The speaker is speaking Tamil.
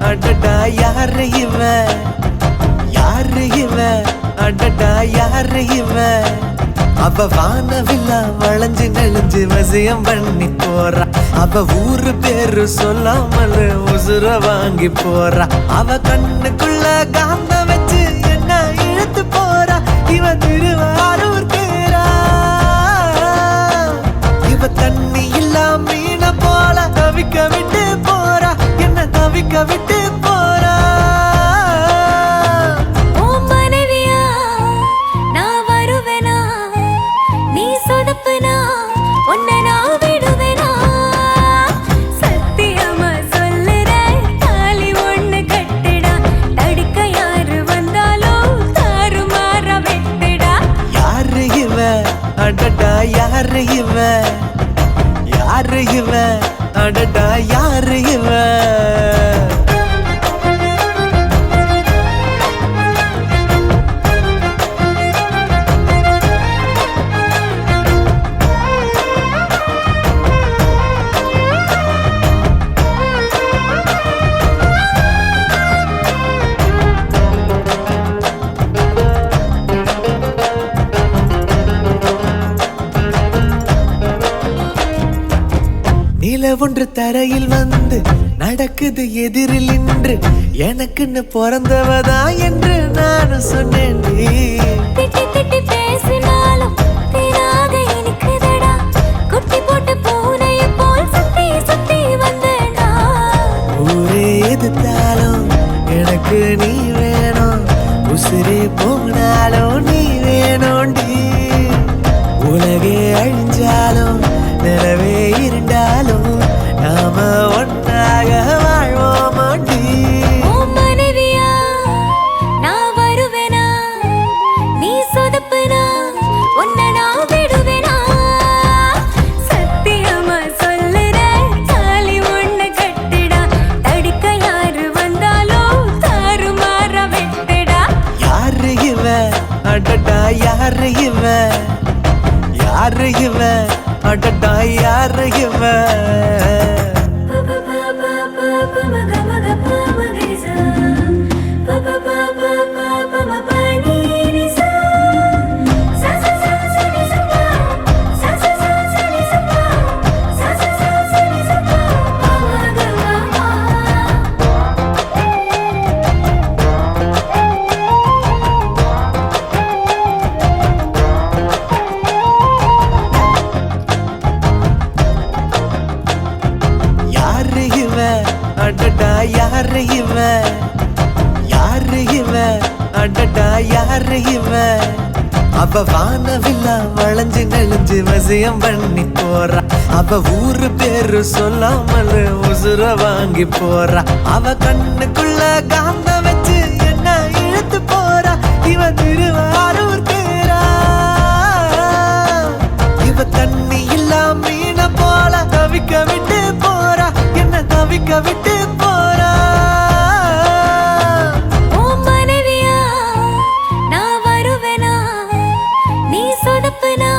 அடடா யாரு இவ, யாரு இவ, அடடா யாரு இவ. அவ வானவில்லா வளைஞ்சு நெளிஞ்சு வசியம் பண்ணி போறா. அவ ஊரு பேரு சொல்லாமல் உசுர வாங்கி போறா. அவ கண்ணுக்குள்ள காந்த வச்சு என்ன இழுத்து போறா. இவ திருவாரூர் பேரா. இவ தண்ணி இல்லா மீன போல தவிக்க விட்டு போறா. என்ன தவிக்க விட்டு போறா. அடடா யாரு இவ, யாரு இவ, அடடா யாரு இவ. நில ஒன்று தரையில் வந்து நடக்குது எதிரில் நின்று. எனக்குன்னு பிறந்தவதா என்று நான் சொன்னேன். திட்டி திட்டி பேசினாலும் தீராத இனிக்குதடா. குட்டி போட்டு பூனைய போல் சுத்தி சுத்தி வந்தேனா. ஊரே எதிர்த்தாலும் எனக்கு நீ வேணும். உசிரே போனாலும் நீ வேணும்டி. உலகே அழிஞ்சாலும் நிலவே இருந்தாலும் நாம ஒன்றாக வாழ்வோமாண்டி. மனைவியா நான் வருவேனா. நீ சொதப்புனா உன்னை நான் விடுவேனா. சத்தியமா சொல்லுற தாலி ஒண்ணு கட்டுடா. தடுக்க யாரு வந்தாலும் தாறுமாற வெட்டுடா. யாரு இவ, அடடா யாரு இவ, யாரு இவ, அடடா யாரு இவ. அடடா யாரு இவ, யாரு இவ, அடடா யாரு இவ. அவ வானவில்லா வளைஞ்சு நெளிஞ்சு வசியம் பண்ணி போறா. அவ ஊரு பேரு சொல்லாமல் உசுர வாங்கி போறா. அவ கண்ணுக்குள்ள காந்த வச்சு என்ன இழுத்து போறா. இவ திருவாரூர் பேரா. இவ தண்ணி இல்லா மீன போல தவிக்க விட்டு போறா. என்ன தவிக்க விட்டு போறா. மனைவியா நான் வருவேனா. நீ சொதப்புனா